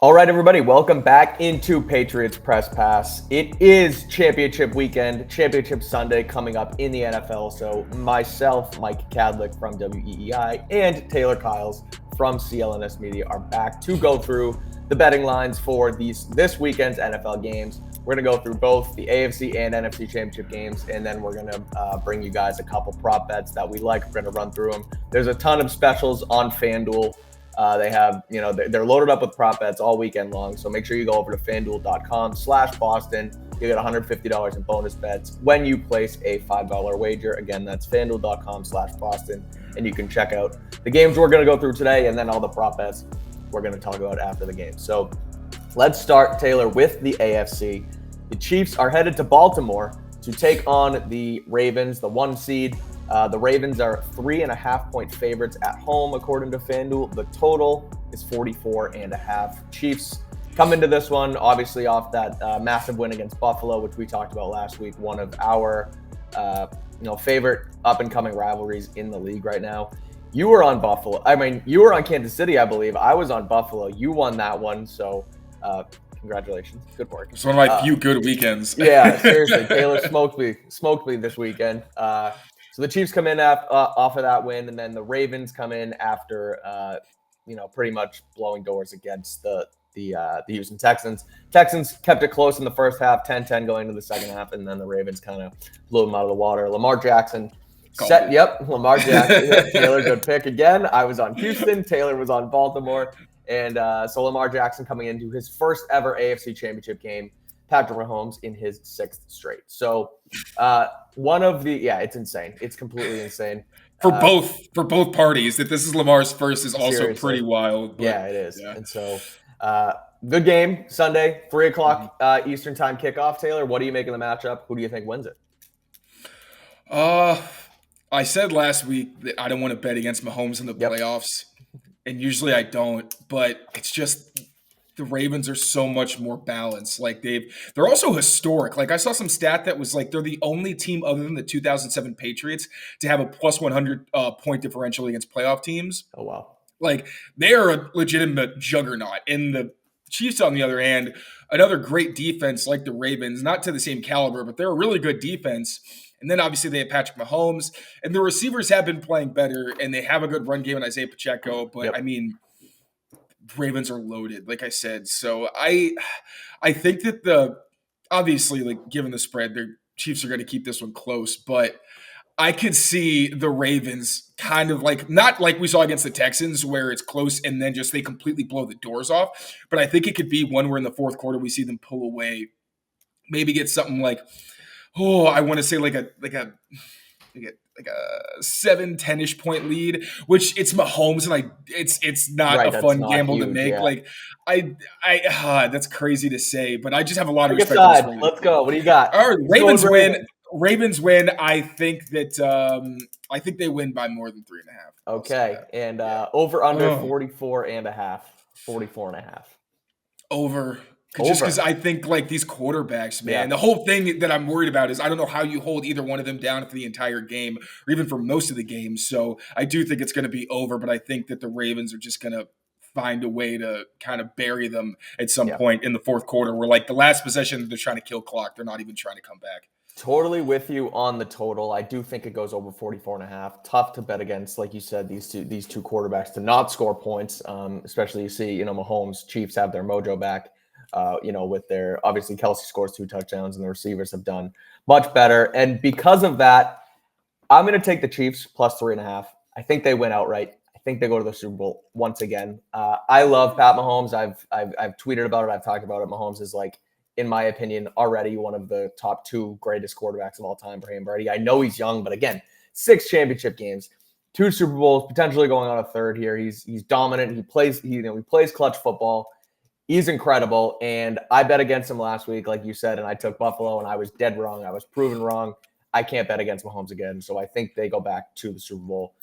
All right, everybody, welcome back into Patriots Press Pass. It is championship weekend, championship Sunday coming up in the NFL. So myself, Mike Kadlick from WEEI, and Tayler Kyles from CLNS Media are back to go through the betting lines for this weekend's NFL games. We're going to go through both the AFC and NFC Championship games, and then we're going to bring you guys a couple prop bets that we like. We're going to run through them. There's a ton of specials on FanDuel. They have, they're loaded up with prop bets all weekend long. So make sure you go over to FanDuel.com/Boston. You get $150 in bonus bets when you place a $5 wager. Again, that's FanDuel.com/Boston. And you can check out the games we're going to go through today and then all the prop bets we're going to talk about after the game. So let's start, Taylor, with the AFC. The Chiefs are headed to Baltimore to take on the Ravens, the 1 seed. The Ravens are 3.5-point favorites at home, according to FanDuel. The total is 44.5. Chiefs come into this one, obviously, off that massive win against Buffalo, which we talked about last week. One of our, favorite up-and-coming rivalries in the league right now. You were on Buffalo. You were on Kansas City, I believe. I was on Buffalo. You won that one, so congratulations. Good work. It's one of my few good weekends. Yeah, seriously. Taylor smoked me this weekend. So the Chiefs come in off of that win, and then the Ravens come in after, pretty much blowing doors against the Houston Texans. Texans kept it close in the first half, 10-10 going into the second half, and then the Ravens kind of blew them out of the water. Lamar Jackson Lamar Jackson. Taylor, good pick again. I was on Houston. Taylor was on Baltimore. And so Lamar Jackson coming into his first ever AFC Championship game. Patrick Mahomes in his 6th straight. So it's insane. It's completely insane. For both parties, that this is Lamar's first is also seriously pretty wild. But, yeah, it is. Yeah. And so good game, Sunday, 3 o'clock Eastern time kickoff. Taylor, what do you make of the matchup? Who do you think wins it? I said last week that I don't want to bet against Mahomes in the playoffs, and usually I don't, but it's just the Ravens are so much more balanced. Like they're also historic. Like I saw some stat that was like they're the only team other than the 2007 Patriots to have a plus 100 point differential against playoff teams. Oh, wow. Like they are a legitimate juggernaut. And the Chiefs, on the other hand, another great defense like the Ravens, not to the same caliber, but they're a really good defense. And then obviously they have Patrick Mahomes, and the receivers have been playing better, and they have a good run game in Isaiah Pacheco. But Ravens are loaded, like I said. So I think that obviously, like given the spread, the Chiefs are going to keep this one close. But I could see the Ravens kind of like not like we saw against the Texans where it's close and then just they completely blow the doors off. But I think it could be one where in the fourth quarter we see them pull away, maybe get something like. Oh, I want to say like a 7-10-ish point lead, which it's Mahomes, and it's not a fun gamble to make. Yeah. Like I that's crazy to say, but I just have a lot of respect. Let's go. What do you got? All right, Ravens win. Ravens win. I think that I think they win by more than 3.5. Okay, and over under 44.5. 44.5. Over. Just because I think, like, these quarterbacks, man, the whole thing that I'm worried about is I don't know how you hold either one of them down for the entire game or even for most of the game. So I do think it's going to be over, but I think that the Ravens are just going to find a way to kind of bury them at some point in the fourth quarter where, like, the last possession, they're trying to kill clock. They're not even trying to come back. Totally with you on the total. I do think it goes over 44.5. Tough to bet against, like you said, these two quarterbacks to not score points, especially you see, Mahomes, Chiefs have their mojo back. With their obviously Kelsey scores 2 touchdowns and the receivers have done much better. And because of that, I'm going to take the Chiefs plus 3.5. I think they win outright. I think they go to the Super Bowl once again. I love Pat Mahomes. I've tweeted about it. I've talked about it. Mahomes is, like, in my opinion, already one of the top 2 greatest quarterbacks of all time for him, Brady. I know he's young, but again, 6 championship games, 2 Super Bowls, potentially going on a 3rd here. He's dominant. He plays clutch football. He's incredible, and I bet against him last week, like you said, and I took Buffalo, and I was dead wrong. I was proven wrong. I can't bet against Mahomes again, so I think they go back to the Super Bowl.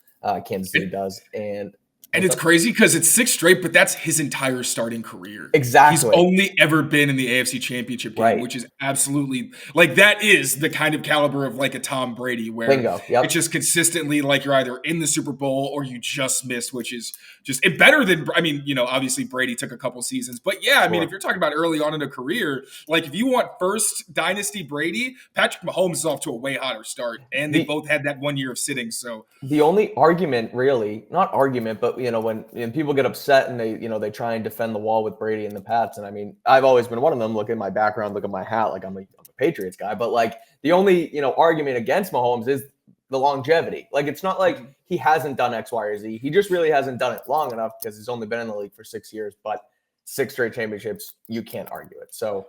Kansas City does, and And What's it's up? crazy because it's 6 straight, but that's his entire starting career. He's Exactly. only ever been in the AFC Championship game, Right. which is absolutely like that is the kind of caliber of like a Tom Brady where Bingo. Yep. it's just consistently like you're either in the Super Bowl or you just missed, which is just it better than I mean, obviously Brady took a couple seasons, but yeah, I mean, if you're talking about early on in a career, like if you want first dynasty Brady, Patrick Mahomes is off to a way hotter start, and they both had that 1 year of sitting. So the only argument, really, not argument, but when people get upset and they try and defend the wall with Brady and the Pats, and I mean, I've always been one of them. Look at my background, look at my hat, like I'm a Patriots guy. But like the only argument against Mahomes is the longevity. Like it's not like he hasn't done X, Y, or Z. He just really hasn't done it long enough because he's only been in the league for 6 years. But 6 straight championships, you can't argue it. So.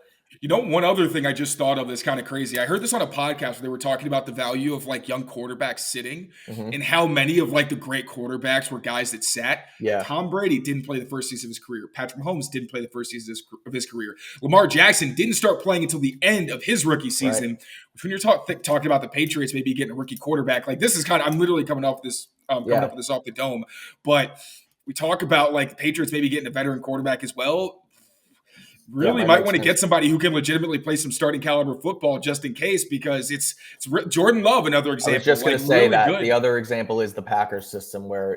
One other thing I just thought of that's kind of crazy. I heard this on a podcast where they were talking about the value of like young quarterbacks sitting and how many of like the great quarterbacks were guys that sat. Yeah. Tom Brady didn't play the first season of his career. Patrick Mahomes didn't play the first season of his career. Lamar Jackson didn't start playing until the end of his rookie season. Right. Which when you're talking about the Patriots maybe getting a rookie quarterback, like this is I'm literally coming up with this off the dome. But we talk about like the Patriots maybe getting a veteran quarterback as well. Really might want to get somebody who can legitimately play some starting caliber football just in case, because it's Jordan Love, another example. I was just going to say really that good. The other example is the Packers system where,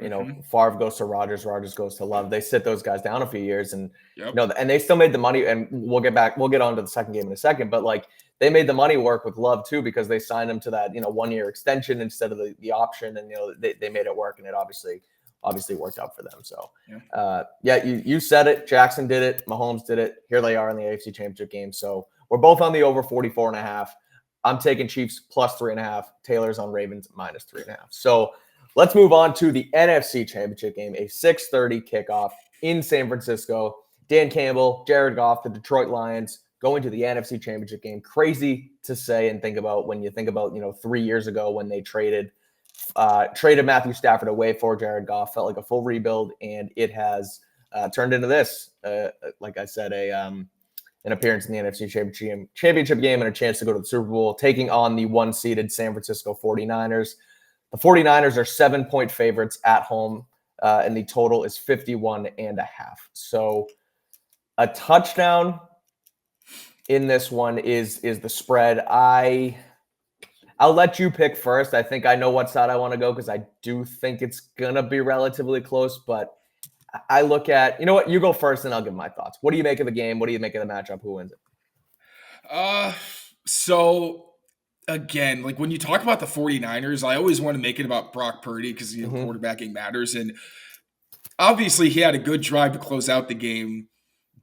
Favre goes to Rodgers goes to Love. They sit those guys down a few years and, and they still made the money, and we'll get on to the second game in a second, but like they made the money work with Love too, because they signed him to that, 1 year extension instead of the option. And, they made it work, and it obviously worked out for them. So, you said it. Jackson did it. Mahomes did it. Here they are in the AFC Championship game. So we're both on the over 44.5. I'm taking Chiefs plus 3.5. Taylor's on Ravens minus 3.5. So let's move on to the NFC Championship game, a 6:30 kickoff in San Francisco. Dan Campbell, Jared Goff, the Detroit Lions going to the NFC Championship game. Crazy to say and think about when you think about, 3 years ago when they traded Matthew Stafford away for Jared Goff. Felt like a full rebuild, and it has turned into this. Like I said, an appearance in the NFC Championship game and a chance to go to the Super Bowl, taking on the 1-seeded San Francisco 49ers. The 49ers are 7-point favorites at home, and the total is 51.5. So a touchdown in this one is the spread. I'll let you pick first. I think I know what side I want to go because I do think it's going to be relatively close. But I look at, you know what, you go first and I'll give my thoughts. What do you make of the game? What do you make of the matchup? Who wins it? So, again, like when you talk about the 49ers, I always want to make it about Brock Purdy because quarterbacking matters. And obviously he had a good drive to close out the game.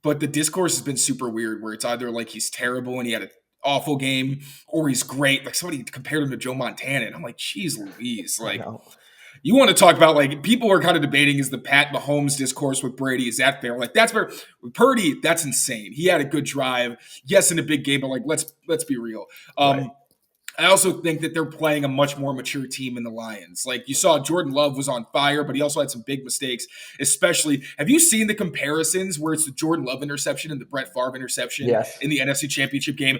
But the discourse has been super weird where it's either like he's terrible and he had an awful game, or he's great. Like somebody compared him to Joe Montana, and I'm like, geez Louise. Like, you want to talk about like people are kind of debating is the Pat Mahomes discourse with Brady, is that fair? Like that's fair. With Purdy, that's insane. He had a good drive, yes, in a big game, but like let's be real. Right. I also think that they're playing a much more mature team in the Lions. Like you saw Jordan Love was on fire, but he also had some big mistakes, especially. Have you seen the comparisons where it's the Jordan Love interception and the Brett Favre interception in the NFC Championship game?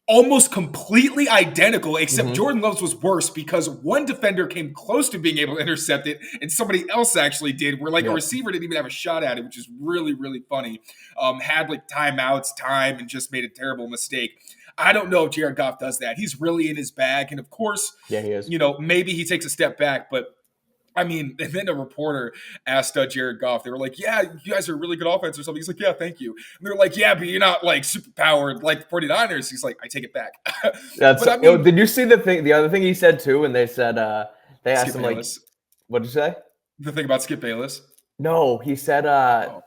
Almost completely identical, except Jordan Love's was worse because one defender came close to being able to intercept it and somebody else actually did, where like a receiver didn't even have a shot at it, which is really, really funny. Had like timeouts, and just made a terrible mistake. I don't know if Jared Goff does that. He's really in his bag. And of course, he is. Maybe he takes a step back, but I mean, and then a reporter asked Jared Goff, they were like, yeah, you guys are a really good offense or something. He's like, yeah, thank you. And they're like, yeah, but you're not like super powered like the 49ers. He's like, I take it back. Did you see the other thing he said too? And they said, they asked him Bayless. Like, what'd you say? The thing about Skip Bayless? No, he said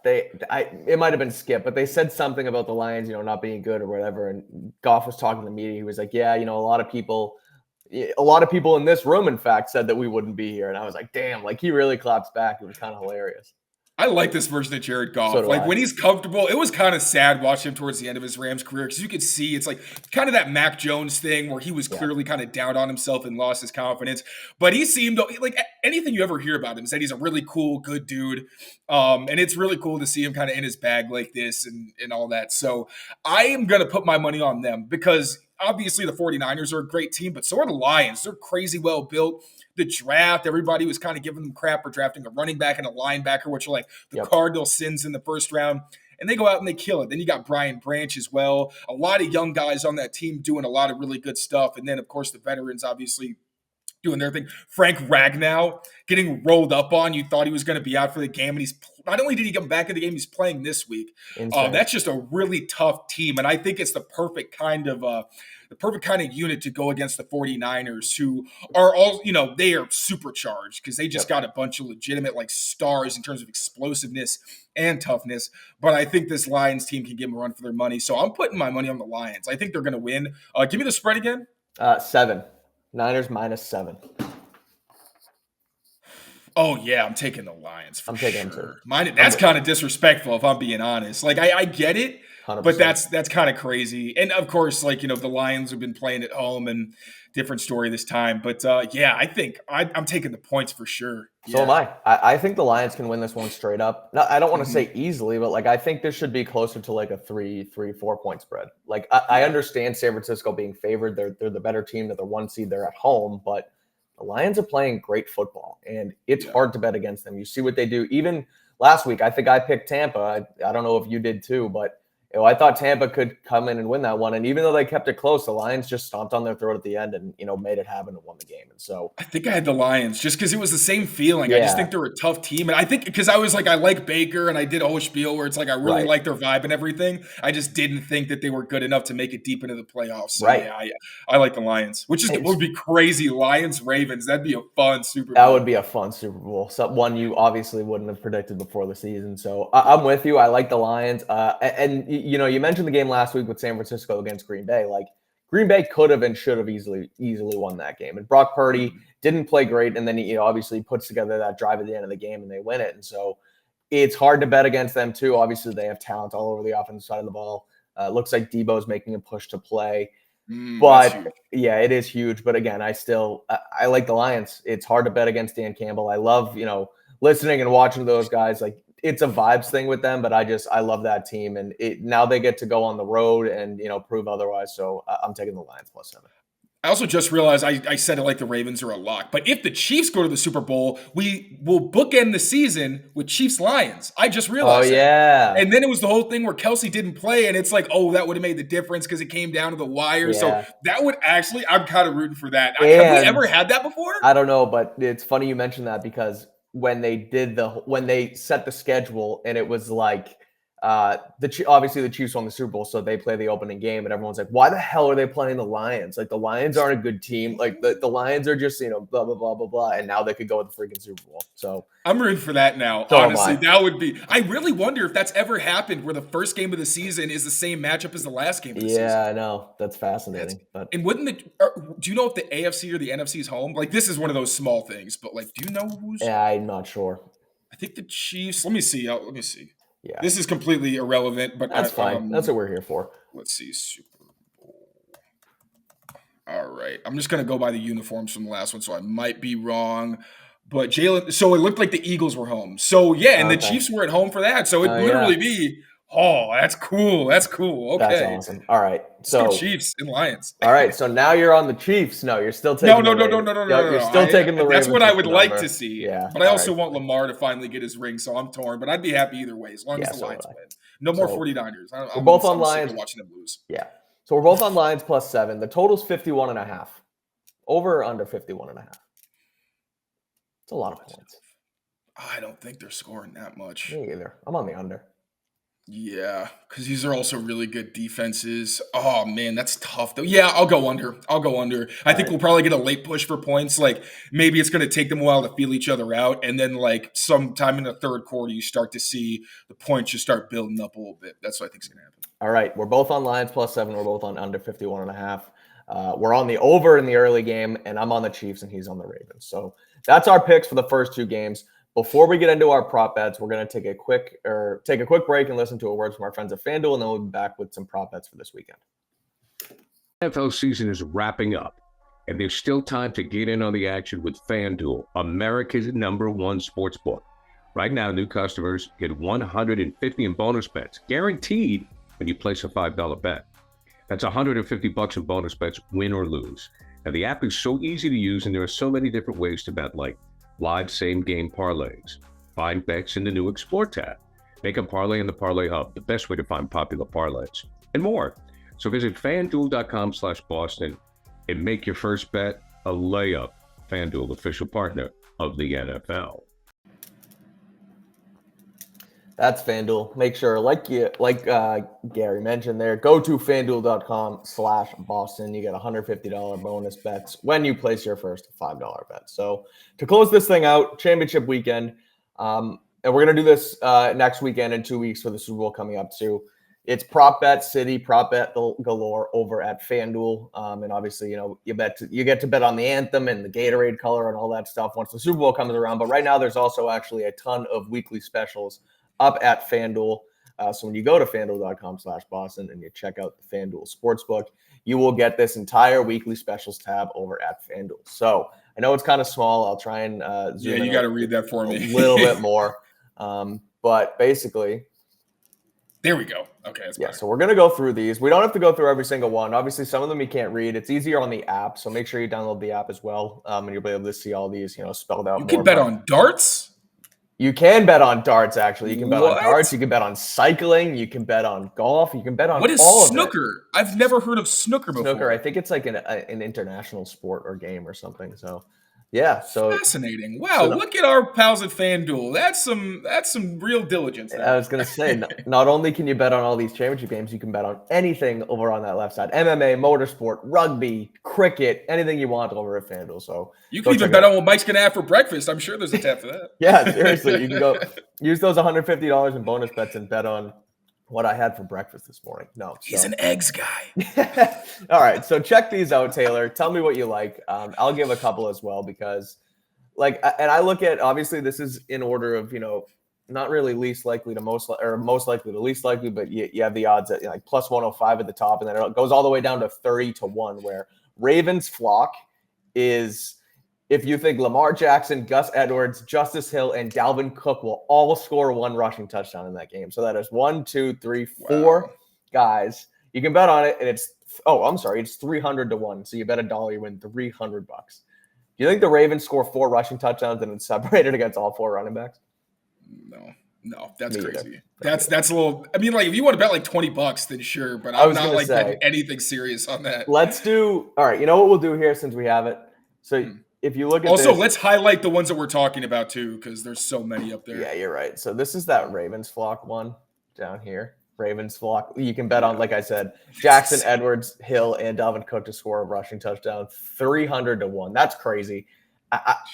it might have been Skip, but they said something about the Lions, not being good or whatever. And Goff was talking to the media. He was like, yeah, a lot of people in this room, in fact, said that we wouldn't be here. And I was like, damn, like he really claps back. It was kind of hilarious. I like this version of Jared Goff. So when he's comfortable, it was kind of sad watching him towards the end of his Rams career because you could see it's like kind of that Mac Jones thing where he was clearly kind of down on himself and lost his confidence. But he seemed like anything you ever hear about him is that he's a really cool, good dude. And it's really cool to see him kind of in his bag like this and all that. So I am going to put my money on them because obviously the 49ers are a great team, but so are the Lions. They're crazy well built. The draft, everybody was kind of giving them crap for drafting a running back and a linebacker, which are like the Cardinal sins in the first round. And they go out and they kill it. Then you got Brian Branch as well. A lot of young guys on that team doing a lot of really good stuff. And then, of course, the veterans obviously doing their thing. Frank Ragnow getting rolled up on. You thought he was going to be out for the game. And he's not only did he come back in the game, he's playing this week. That's just a really tough team. And I think it's the perfect kind of unit to go against the 49ers, who are all, they are supercharged because they just got a bunch of legitimate like stars in terms of explosiveness and toughness. But I think this Lions team can give them a run for their money. So I'm putting my money on the Lions. I think they're going to win. Give me the spread again. 7. Niners -7. Oh, yeah, I'm taking the Lions for sure. Taking them too. That's kind of disrespectful if I'm being honest. Like, I get it, 100%. But that's kind of crazy. And, of course, like, the Lions have been playing at home and different story this time. But, yeah, I think I'm taking the points for sure. So am I. I think the Lions can win this one straight up. No, I don't want to say easily, but, like, I think this should be closer to, like, a 4 point spread. Like, I understand San Francisco being favored. They're the better team. They're the 1 seed. They're at home. But the Lions are playing great football, and it's hard to bet against them. You see what they do. Even last week, I think I picked Tampa. I don't know if you did too, but I thought Tampa could come in and win that one. And even though they kept it close, the Lions just stomped on their throat at the end and, made it happen and won the game. And so I think I had the Lions just because it was the same feeling. Yeah. I just think they're a tough team. And I think because I was like, I like Baker and I did a whole spiel where it's like, I really like their vibe and everything. I just didn't think that they were good enough to make it deep into the playoffs. So yeah, I like the Lions, which would be crazy. Lions, Ravens. That'd be a fun Super Bowl. That would be a fun Super Bowl. One you obviously wouldn't have predicted before the season. So I'm with you. I like the Lions. And you mentioned the game last week with San Francisco against Green Bay. Like, Green Bay could have and should have easily won that game. And Brock Purdy didn't play great, and then he obviously puts together that drive at the end of the game and they win it. And so it's hard to bet against them too. Obviously, they have talent all over the offensive side of the ball. Looks like Debo's making a push to play. But yeah, it is huge. But again, I like the Lions. It's hard to bet against Dan Campbell. I love, listening and watching those guys. Like, it's a vibes thing with them, but I love that team. And now they get to go on the road and, prove otherwise. So I'm taking the Lions +7. I also just realized I said it like the Ravens are a lock. But if the Chiefs go to the Super Bowl, we will bookend the season with Chiefs-Lions. I just realized that. And then it was the whole thing where Kelsey didn't play, and it's like, that would have made the difference because it came down to the wire. Yeah. So that would actually – I'm kind of rooting for that. Have we ever had that before? I don't know, but it's funny you mentioned that because when they set the schedule and it was like – obviously the Chiefs won the Super Bowl, so they play the opening game, and everyone's like, "Why the hell are they playing the Lions? Like, the Lions aren't a good team. Like, the Lions are just blah blah blah blah blah." And now they could go with the freaking Super Bowl. So I'm rooting for that now. So honestly, that would be. I really wonder if that's ever happened where the first game of the season is the same matchup as the last game of the season. Yeah, I know. That's fascinating. And wouldn't do you know if the AFC or the NFC is home? Like, this is one of those small things, but like, do you know who's? Yeah, I'm not sure. I think the Chiefs. Let me see. Yeah, this is completely irrelevant, but that's fine. That's what we're here for. Let's see, Super Bowl. All right, I'm just gonna go by the uniforms from the last one, so I might be wrong. But Jalen, so it looked like the Eagles were home. So yeah, and the Chiefs were at home for that. So it'd literally be. Oh, that's cool. That's cool. Okay. That's awesome. All right. So Chiefs and Lions. All right. So now you're on the Chiefs. No, you're still taking No. You're still taking the Ravens. That's what I would like to see. Yeah. But I also want Lamar to finally get his ring, so I'm torn. But I'd be happy either way, as long as the Lions win. No more 49ers. We're both on Lions. Watching them lose. Yeah. So we're both on Lions +7. The total's 51.5. Over or under 51.5? It's a lot of points. I don't think they're scoring that much. Me either. I'm on the under. Yeah, because these are also really good defenses. Oh, man, that's tough, though. Yeah, I'll go under. I think we'll probably get a late push for points. Like, maybe it's going to take them a while to feel each other out. And then, like, sometime in the third quarter, you start to see the points just start building up a little bit. That's what I think is going to happen. All right. We're both on Lions +7. We're both on under 51.5. We're on the over in the early game, and I'm on the Chiefs, and he's on the Ravens. So that's our picks for the first two games. Before we get into our prop bets, we're going to take a quick break and listen to a word from our friends at FanDuel, and then we'll be back with some prop bets for this weekend. NFL season is wrapping up, and there's still time to get in on the action with FanDuel, America's #1 sportsbook. Right now, new customers get $150 in bonus bets, guaranteed when you place a $5 bet. That's $150 in bonus bets, win or lose. Now, the app is so easy to use, and there are so many different ways to bet, like live same-game parlays, find bets in the new Explore tab, make a parlay in the Parlay Hub, the best way to find popular parlays, and more. So visit FanDuel.com/Boston and make your first bet a layup. FanDuel, official partner of the NFL. That's FanDuel. Make sure, like Gary mentioned there, go to FanDuel.com/Boston. You get $150 bonus bets when you place your first $5 bet. So to close this thing out, championship weekend, and we're going to do this next weekend in 2 weeks for the Super Bowl coming up too. It's prop bet city, prop bet galore over at FanDuel. And obviously, you get to bet on the anthem and the Gatorade color and all that stuff once the Super Bowl comes around. But right now, there's also actually a ton of weekly specials up at FanDuel. So when you go to FanDuel.com/Boston and you check out the FanDuel Sportsbook, you will get this entire weekly specials tab over at FanDuel. So I know it's kind of small. I'll try and zoom in. Yeah, you got to read that for me. A little bit more. But basically, there we go. Okay. That's better. So we're going to go through these. We don't have to go through every single one. Obviously, some of them you can't read. It's easier on the app. So make sure you download the app as well. And you'll be able to see all these, spelled out. You can bet on darts? You can bet on darts, actually. You can bet on darts. You can bet on cycling. You can bet on golf. You can bet on what is all snooker? Of it. I've never heard of snooker before. Snooker, I think it's like an international sport or game or something. So, yeah. So fascinating. Wow, look at our pals at FanDuel. That's some real diligence. I was going to say, not only can you bet on all these championship games, you can bet on anything over on that left side. MMA, motorsport, rugby, cricket, anything you want over at FanDuel. So you can even bet on what Mike's going to have for breakfast. I'm sure there's a tab for that. Yeah, seriously. You can go use those $150 in bonus bets and bet on what I had for breakfast this morning. No. He's an eggs guy. All right. So check these out, Taylor. Tell me what you like. I'll give a couple as well because and I look at, obviously this is in order of, not really least likely to most likely to least likely, but you have the odds at like plus 105 at the top, and then it goes all the way down to 30-1, where Ravens flock is, if you think Lamar Jackson, Gus Edwards, Justice Hill, and Dalvin Cook will all score one rushing touchdown in that game. So that is 1, 2, 3, 4 guys. You can bet on it, and it's 300-1. So you bet $1, you win $300. Do you think the Ravens score 4 rushing touchdowns and it's separated against all 4 running backs? No, that's crazy. That's a little. I mean, like if you want to bet like $20, then sure, but I'm not like betting anything serious on that. Let's do. All right, you know what we'll do here since we have it. So if you look at also, let's highlight the ones that we're talking about too, because there's so many up there. Yeah, you're right. So this is that Ravens flock one down here. Ravens flock. You can bet on, like I said, Jackson, Edwards, Hill, and Dalvin Cook to score a rushing touchdown. 300-1. That's crazy.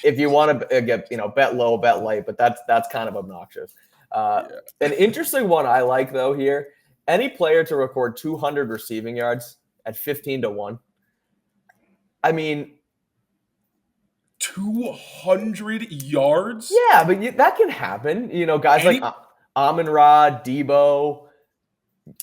If you want to get, bet low, bet light, but that's kind of obnoxious. An interesting one I like though here: any player to record 200 receiving yards at 15-1. I mean, 200 yards? Yeah, but that can happen. Guys like Amon-Ra, Debo,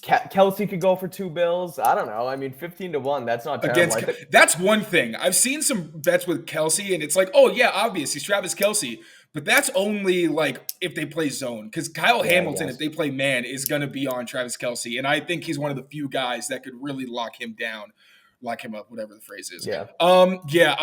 Kelsey could go for 2 bills. I don't know. I mean, 15-1. That's not terrible. That's one thing. I've seen some bets with Kelsey, and it's like, oh yeah, obvious, he's Travis Kelsey. But that's only like if they play zone, because Kyle Hamilton, if they play man, is going to be on Travis Kelsey, and I think he's one of the few guys that could really lock him down, lock him up, whatever the phrase is. Yeah. I'm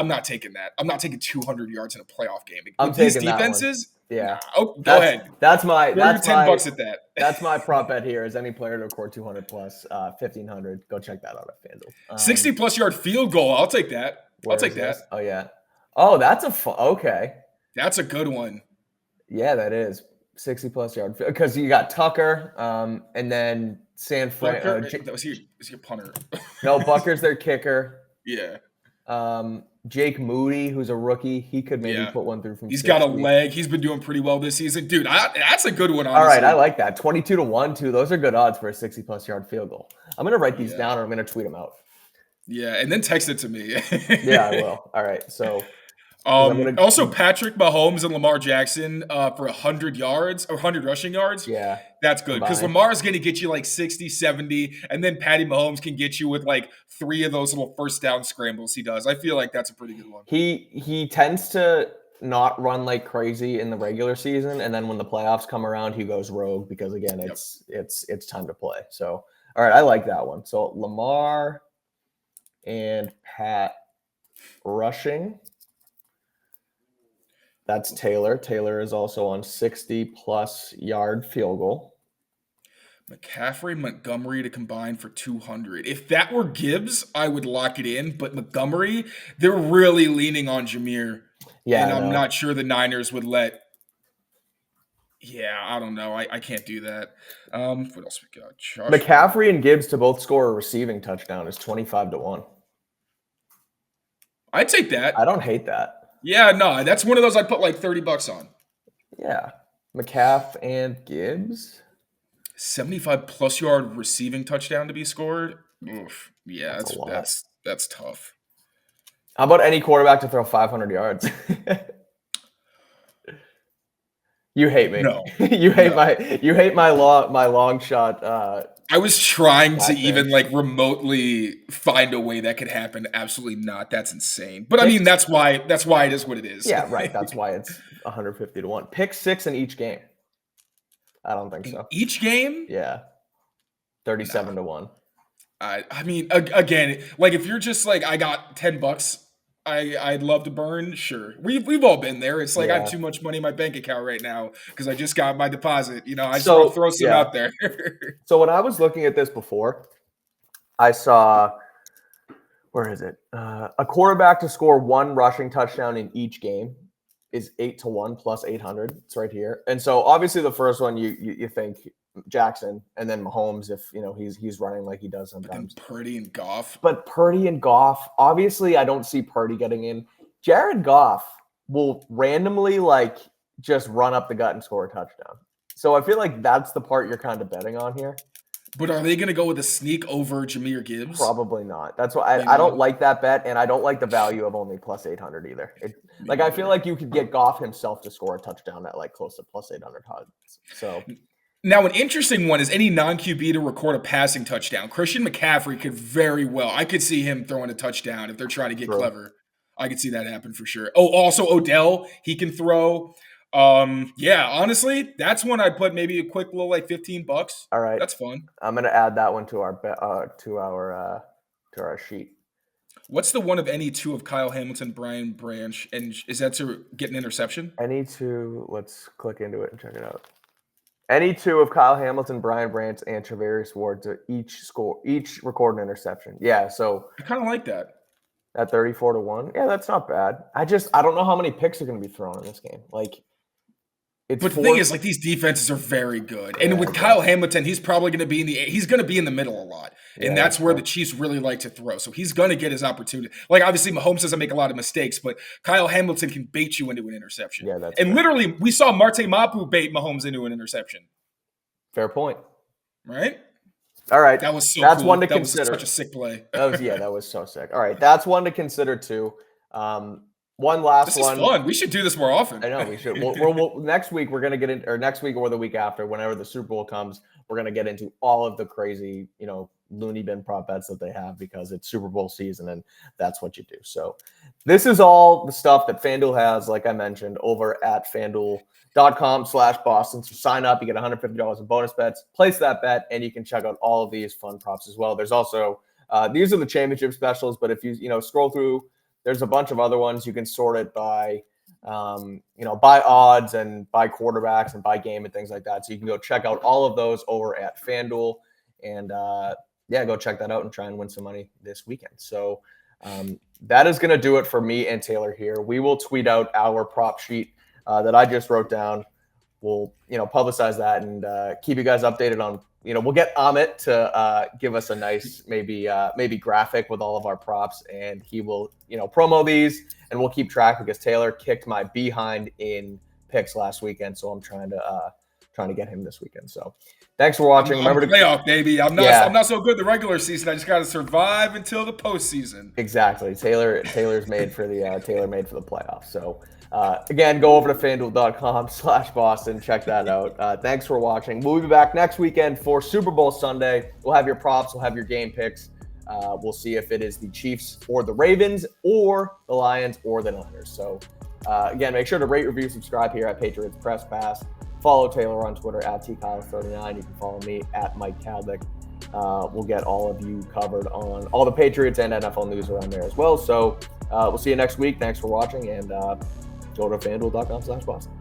not taking that. I'm not taking 200 yards in a playoff game. I'm taking these defenses. Yeah. Oh, go ahead. That's my. That's $10 at that. That's my prop bet here. Is any player to record 200 plus 1,500? Go check that out at FanDuel. 60+ yard field goal. I'll take that. I'll take that. Oh yeah. Oh, that's okay. That's a good one. Yeah, that is 60+ yard because you got Tucker, and then San Fran. Was he a punter? No, Bucker's their kicker. Yeah. Jake Moody, who's a rookie, he could maybe put one through from. He's got a leg. He's been doing pretty well this season, dude. That's a good one. Honestly. All right, I like that. 22-1 too. Those are good odds for a 60+ yard field goal. I'm gonna write these down, or I'm gonna tweet them out. Yeah, and then text it to me. Yeah, I will. All right, so. Also, Patrick Mahomes and Lamar Jackson for 100 yards or 100 rushing yards. Yeah. That's good because Lamar is going to get you like 60, 70, and then Patty Mahomes can get you with like 3 of those little first down scrambles he does. I feel like that's a pretty good one. He tends to not run like crazy in the regular season, and then when the playoffs come around, he goes rogue because again, it's time to play. So All right, I like that one. So Lamar and Pat rushing. That's Taylor. Taylor is also on 60-plus yard field goal. McCaffrey, Montgomery to combine for 200. If that were Gibbs, I would lock it in. But Montgomery, they're really leaning on Jameer. Yeah, and I'm not sure the Niners would let. Yeah, I don't know. I can't do that. What else we got? McCaffrey and Gibbs to both score a receiving touchdown is 25-1. I'd take that. I don't hate that. Yeah, no, that's one of those I'd put like $30 on. Yeah. McCaff and Gibbs. 75-plus yard receiving touchdown to be scored. Oof. Yeah, that's tough. How about any quarterback to throw 500 yards? You hate me. No. you hate my long shot. I was trying to even like remotely find a way that could happen. Absolutely not. That's insane. But I mean, that's why it is what it is. Yeah, right. That's why it's 150-1. Pick 6 in each game. I don't think so. Each game? Yeah. 37-1. I mean, again, like if you're just like, I got $10, I'd love to burn. Sure, we've all been there. It's like I have too much money in my bank account right now because I just got my deposit. You know, I just want to throw some out there. So when I was looking at this before, I saw, where is it? A quarterback to score 1 rushing touchdown in each game is 8-1 plus 800. It's right here. And so obviously the first one you think Jackson, and then Mahomes if he's running like he does sometimes. Purdy and Goff. But Purdy and Goff, obviously I don't see Purdy getting in. Jared Goff will randomly like just run up the gut and score a touchdown. So I feel like that's the part you're kind of betting on here. But are they going to go with a sneak over Jameer Gibbs? Probably not. That's why I don't like that bet, and I don't like the value of only plus 800 either. I feel like you could get Goff himself to score a touchdown at like close to plus 800 odds. So now an interesting one is any non-QB to record a passing touchdown. Christian McCaffrey could very well. I could see him throwing a touchdown if they're trying to get clever. I could see that happen for sure. Oh, also Odell, he can throw. Yeah, honestly, that's one I'd put maybe a quick little like $15. All right, that's fun. I'm gonna add that one to our sheet. What's the one of any two of Kyle Hamilton, Brian Branch, and is that to get an interception? Any two. Let's click into it and check it out. Any two of Kyle Hamilton, Brian Branch, and Travarius Ward to each record an interception. Yeah, so I kind of like that. At 34-1, yeah, that's not bad. I don't know how many picks are going to be thrown in this game. But the thing is, like, these defenses are very good, and with Kyle Hamilton, he's probably going to be in the middle a lot, and that's where the Chiefs really like to throw. So he's going to get his opportunity. Like, obviously, Mahomes doesn't make a lot of mistakes, but Kyle Hamilton can bait you into an interception. Yeah, literally, we saw Marte Mapu bait Mahomes into an interception. Fair point. Right. All right, that's cool. One to that consider. Was such a sick play. That was so sick. All right, that's one to consider too. One last one. This is fun. We should do this more often. I know we should. We'll next week we're gonna get in, or next week or the week after, whenever the Super Bowl comes, we're gonna get into all of the crazy, loony bin prop bets that they have because it's Super Bowl season and that's what you do. So this is all the stuff that FanDuel has, like I mentioned, over at FanDuel.com/Boston. So sign up, you get $150 in bonus bets, place that bet, and you can check out all of these fun props as well. There's also these are the championship specials, but if you scroll through, there's a bunch of other ones. You can sort it by by odds and by quarterbacks and by game and things like that. So you can go check out all of those over at FanDuel and go check that out and try and win some money this weekend. So that is going to do it for me and Taylor here. We will tweet out our prop sheet that I just wrote down. We'll, publicize that and keep you guys updated on, we'll get Amit to give us a nice, maybe graphic with all of our props, and he will, promo these, and we'll keep track because Taylor kicked my behind in picks last weekend. So I'm trying to get him this weekend. So thanks for watching. Remember to playoff, baby. I'm not so good the regular season. I just got to survive until the postseason. Exactly. Taylor's made for the playoffs. So again, go over to FanDuel.com/Boston. Check that out. Thanks for watching. We'll be back next weekend for Super Bowl Sunday. We'll have your props. We'll have your game picks. We'll see if it is the Chiefs or the Ravens or the Lions or the Niners. So again, make sure to rate, review, subscribe here at Patriots Press Pass. Follow Taylor on Twitter at TKyle39. You can follow me at Mike Kadlick. We'll get all of you covered on all the Patriots and NFL news around there as well. So we'll see you next week. Thanks for watching, and go to FanDuel.com/Boston.